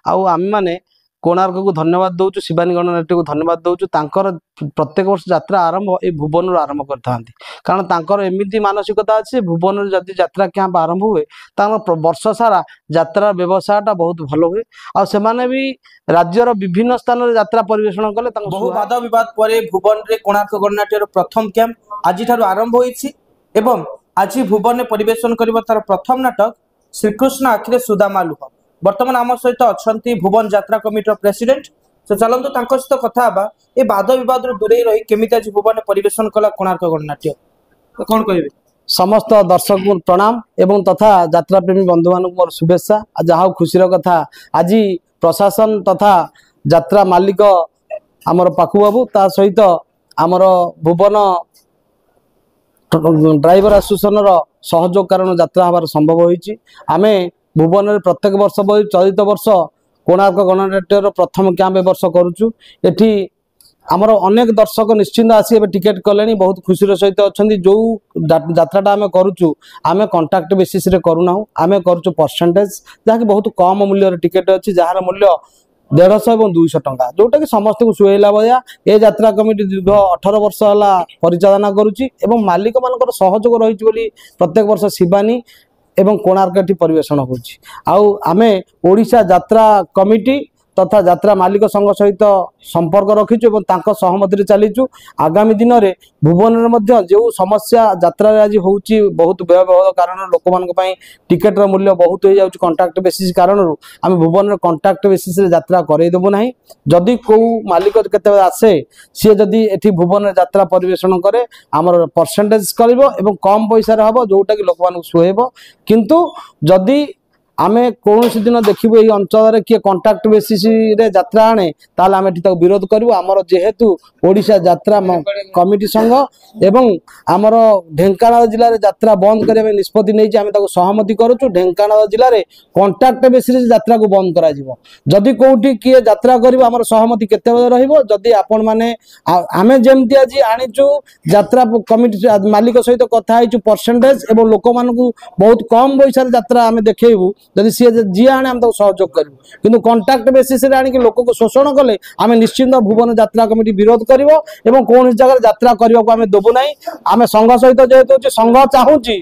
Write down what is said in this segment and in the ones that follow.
आउ आम मैंने कोणार्क को धन्यवाद दौचु शिवानी गणनाट्य को धन्यवाद दौचु तांकर प्रत्येक वर्ष यात्रा आरंभ ए भुवन आरंभ करथांती कारण तांकर एमिति मानसिकता अच्छे भुवन जदि यात्रा कैंप आरंभ हुए वर्ष सारा यात्रा व्यवसायटा बहुत भल हुए आ सेमाने भी राज्यर विभिन्न स्थान रे यात्रा परिवेषण कले बहु वाद विवाद पर भुवन रे कोणार्क गणनाट्यर प्रथम कैंप आज आरंभ होईछि एवं आज भुवन में परिवेषण करिबा तार प्रथम नाटक श्रीकृष्ण आखिरे सुदामा लुह वर्तमान आम सहित अच्छा भुवन यात्रा कमिटी प्रेसिडेंट से चलतु सहित कथा ए वाद विवाद दूरे रही केमी आज भुवन परिवेषण कला कोणार्क गणनाट्य कौन कहे समस्त दर्शक को प्रणाम एवं तथा यात्रा प्रेमी बंधु मान मोर शुभेच्छा जहा खुशीर कथा आज प्रशासन तथा यात्रा मालिक आमर पाखु बाबू ता सहित आमर भुवन ड्राइवर एसोसिएशन सहयोग कारण यात्रा हबार संभव होईची आमे भुवन में प्रत्येक वर्ष चलित वर्ष कोणार्क गणनाट्यर प्रथम कैंप ए वर्ष करुचु एठी आमर अनेक दर्शक निश्चिंत आसी टिकेट कले बहुत खुशी सहित अच्छा जो यात्राटा आम करुचु आम कंटाक्ट बेसीस करूना आम करुचु परसेंटेज जहाँकि बहुत कम मूल्य टिकेट अच्छी जार मूल्य 150 और 200 टंका जोटा कि समस्त को सुहेला भाया ए यात्रा कमिटी दीर्घ 18 वर्ष है परिचालना करुच्ची एवं मालिक मान सहयोग रही प्रत्येक वर्ष शिवानी एवं कोणार्क परिवेषण होची आउ आमे ओडिशा यात्रा कमिटी तथा यात्रा मालिक संघ सहित संपर्क रखीचु एवं तांको सहमति चलीचु आगामी दिन में भुवन में जो समस्या यात्रा आज होची बहुत व्ययबहुल कारण लोक मान टिकेट मूल्य बहुत हो जाउची कंट्राक्ट बेसिस कारण आम भुवन में कंट्राक्ट बेसिस यात्रा करईदेबू ना जदि कौ मालिक केते आसे सी जदि एठी भुवन यात्रा परिवेषण करे आमर परसेंटेज कर कम पैसा हम जोटा कि लोक मान सुहेब किंतु जदि आमे कौन दिन देखिए ये अंचल किए कंट्राक्ट बेसिस यात्रा आने ताल आम विरोध करूँ आमर जेहेतु ओडिशा यात्रा कमिटी संघ एवं आमर ढेंकानाल जिले में यात्रा बंद करने निष्पत्ति नहीं आम सहमति करुचु ढेंकानाल जिले में कंट्राक्ट बेसिस यात्रा को बंद करा जदि कौटी किए यात्रा कर आमर सहमति केते रही आपण मैंने आम जमती आज आनीचु यात्रा कमिटी मालिक सहित कथा परसेंटेज एवं लोक मान बहुत कम पैसा यात्रा आम देखू जदि सी जी आने आम सहयोग करूँ किंतु कंट्राक्ट बेसिस आनिक लोक को शोषण कले आम निश्चिंत भुवन यात्रा कमिटी विरोध कर कौन जगह यात्रा करने को आम देवु ना आम संघ सहित जेहेतु संघ चाहूँगी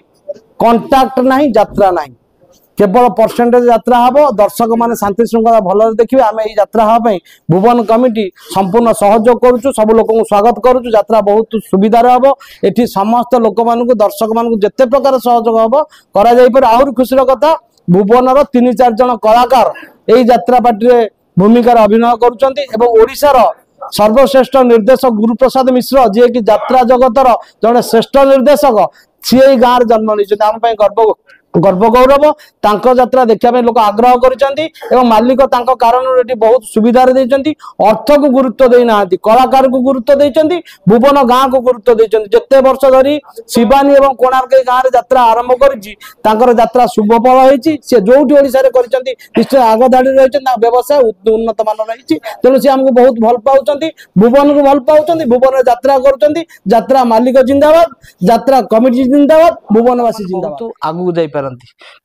कंट्राक्ट ना यात्रा ना केवल परसेंटेज यात्रा हम दर्शक मैंने शांति श्रृंखला भल देखिए आम यही यात्रा हाँपाई भुवन कमिटी संपूर्ण सहयोग करुचु सब लोक स्वागत करुचु यात्रा बहुत सुविधार हम एटी समस्त लोक मान दर्शक मान जिते प्रकार सहयोग हम कर आहरी खुशी कथा भुवनर 3-4 जन कलाकार यही यात्रा पार्टी भूमिकार अभिनय करुँच ओडिशार सर्वश्रेष्ठ निर्देशक गुरुप्रसाद मिश्र जी की यात्रा जगतर जड़े श्रेष्ठ निर्देशक सी गाँव जन्म नहीं आम गर्व गर्व गौरव तांको यात्रा देखा लोक आग्रह कर मालिक कारण बहुत सुविधा अर्थ को गुरुत्व देना कलाकार को गुरुत्व देते भुवन गाँव को गुरुत्व देते जिते वर्ष धरी शिवानी और कोणार्क गाँव में यात्रा आरंभ कर यात्रा शुभफल होती सी जो निश्चय आग धाड़ी रही व्यवसाय उन्नत मान रही तेणु सी आमको बहुत भल पाँच भुवन को भल पाँच भुवन यात्रा कर यात्रा मालिक जिंदाबाद यात्रा कमिटी जिंदाबाद भुवनवासी जिंदाबाद आगू जाई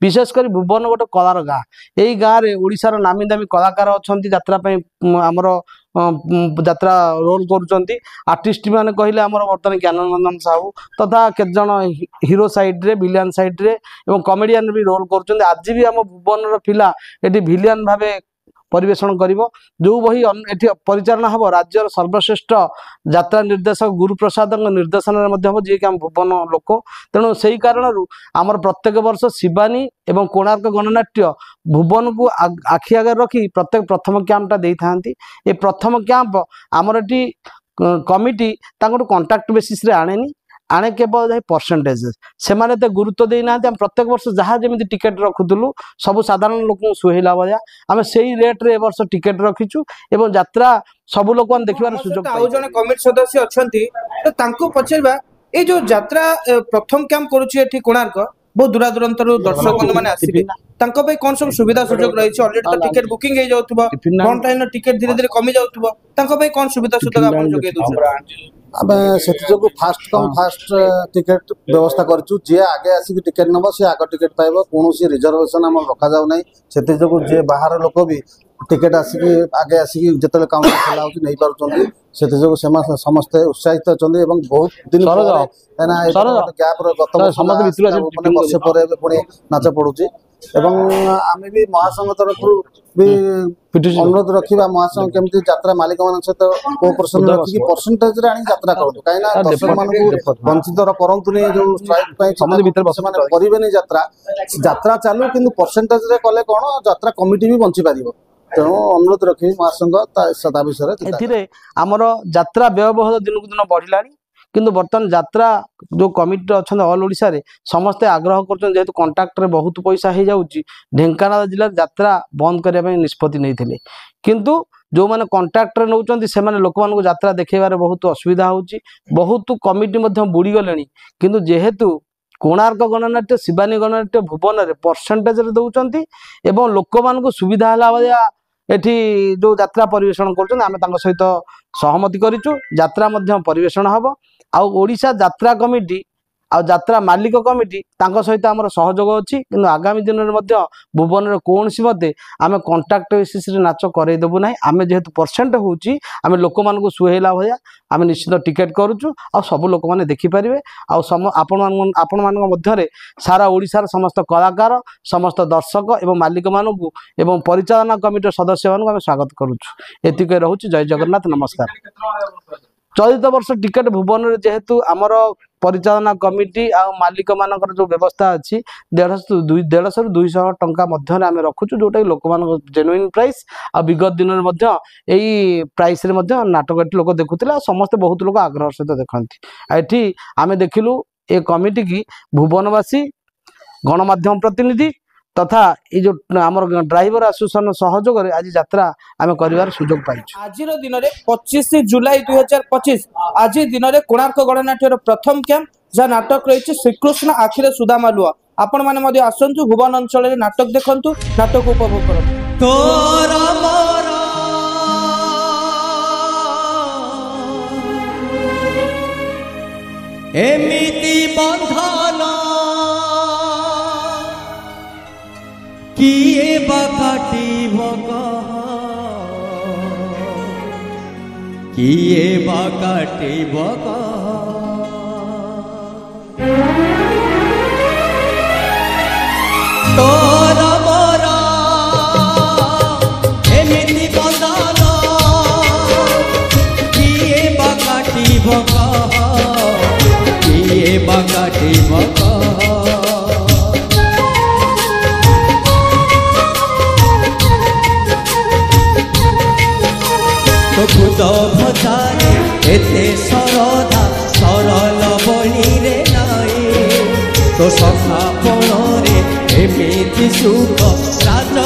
विशेषकर भुवन गोटे कलार गाँ यही गाँव में ओडिशार नामी दामी कलाकार अच्छा यात्रा आमर यात्रा रोल करुँच आर्टिस्ट मैंने कहले आमर बर्तमान ज्ञाननंदन साहू तथा केतजन हीरो साइड रे विलियन साइड रे एवं कमेडियन भी रोल करुँच आज भी आम भुवन पिला ये विलियन भाव परिवेषण कर जो बही ये परिचालना हम राज्य सर्वश्रेष्ठ यात्रा निर्देशक गुरुप्रसाद निर्देशन हम जी कि भुवन लोक तेणु से कारण आमर प्रत्येक वर्ष शिवानी एवं कोणार्क गणनाट्य भुवन को आखि आगे रखी प्रत्येक प्रथम कैंपटा दे था ये प्रथम कैंप आमर ये कमिटी कंट्राक्ट बेसिस आने आने केवल जाए परसेंटेज से माने तो गुरुत्व देना प्रत्येक वर्ष जहाँ जमी टिकेट रखुलु सब साधारण लोक सुहेला भाया आम से रेट रे वर्ष टिकेट रखीचु एवं यात्रा सब लोक देखिबार सुजोग जने कमिटी सदस्य अछंती तो पचारबा ए जो यात्रा प्रथम कैंप करूची एठी कोणार्क बहुत दूरा दूरांतर दर्शक मैंने आसीबे तांको पे कौन सब सुविधा सुजोग रही ऑलरेडी तो टिकेट बुकिंग हो जाउतबो फ्रंट लाइन टिकेट धीरे धीरे कमी जाउतबो तांको पे कौन सुविधा सुजोग आपण जोगे दोछ आमे सेति जोगु फास्ट कम फास्ट टिकेट व्यवस्था करछु जे आगे आसी टिकेट नबो से आगे टिकेट पाइबो कोनोसी रिजर्वेशन हम रखा जाउ नै सेति जोगु जे बाहर लोक भी टिकेट आसी आगे आसी जतले काउंटर खोला होची नै पारुचंदी सेति जोगु समस्त उत्साहित अछंदी एवं बहुत दिन एना गैप रो गत वर्ष पर पुणी नाच पडुची एवं आमे भी महासंघ तरफ भी अनुरोध रखा महासंघ केमती यात्रा मालिक मान सहित कोऑपरेशन रखी परसेंटेज रे आनी यात्रा करूँ कहीं दर्शक मान वंचित करतुनि जो स्ट्राइक करेनि यात्रा चालू कि परसेंटेज रे कले कौन यात्रा कमिटी भी बंची पार तेणु अनुरोध रखी महासंघ विषय आमर यात्रा व्ययबहुल दिन को दिन बढ़ला किंतु बर्तमान यात्रा जो कमिटी अच्छा ऑल ओडिशा रे समस्ते आग्रह कर कंट्राक्ट रे बहुत पैसा हो जाऊँगी ढेंकानाल जिले यात्रा बंद करने निष्पत्ति नहीं किंतु जो मैंने कंट्राक्ट रे नौचंती से माने लोक मानक यात्रा देखेबार बहुत असुविधा होची बहुत कमिटी मध्य बुड़ी गलेनी किंतु जेहेतु कोणार्क गणनाट्य शिवानी गणनाट्य भुवन रे परसेंटेज रे दउचंती एवं लोक मानक सुविधा हला भलिया एठी जो यात्रा परिवेषण कर सहित सहमति करिचु यात्रा मध्य परिवेषण हबो आउ ओडिशा यात्रा कमिटी आ यात्रा मालिक कमिटी तांको सहित आमर सहयोग अछि किंतु आगामी दिन में मध्य भुवन रे कोनसी मते आमे कांट्राक्ट बेसिस रे नाच करे देबु नै आमे जेहेतु परसेंट होउची आमे लोक मान को सुहेला भया आमे निश्चित टिकेट करूचु आ सब लोक माने देखि परिबे आ आपण मान मध्य रे सारा ओडिशा रे समस्त कलाकार समस्त दर्शक एवं मालिक मान को एवं परिचालना कमिटी सदस्य मान को आमे स्वागत करूचु एतिके रहउची जय जगन्नाथ नमस्कार। चलित वर्ष टिकेट भुवन रे जेहेतु आमर परिचालना कमिटी आ मालिक मानकर जो व्यवस्था अच्छी 150 ରୁ 200 टंका मध्य आम रखुचु जोटा लोक मान जेन्युइन प्राइस आ विगत दिन में यही प्राइस रे नाटक लोक देखुले समस्ते बहुत लोग आग्रह सहित देखती ये आम देखिलु ए कमिटी की भुवनवासी गणमाध्यम प्रतिनिधि तथा ये जो आमर ड्राइवर एसोसिएशन सहयोग आज यात्रा आम कर सुजोग पाई आज दिन में 25 जुलाई 2025 आज दिन में कोणार्क गणनाट्यर प्रथम कैंप जहाँ नाटक रही श्रीकृष्ण आखिरे सुदामा लुह आपण मैंने आसतु भुवन अंचल नाटक देखु नाटक उपभोग कर किए बाकाटी भगा किए बाकाटी भगा तोरा मोरा एमिति बंदाना किए बाकाटी भगा किए बाकाटी भगा खुद भजारे एते सरदा सरल बणी रे नाई तो सखापण रे एमिति सुख राज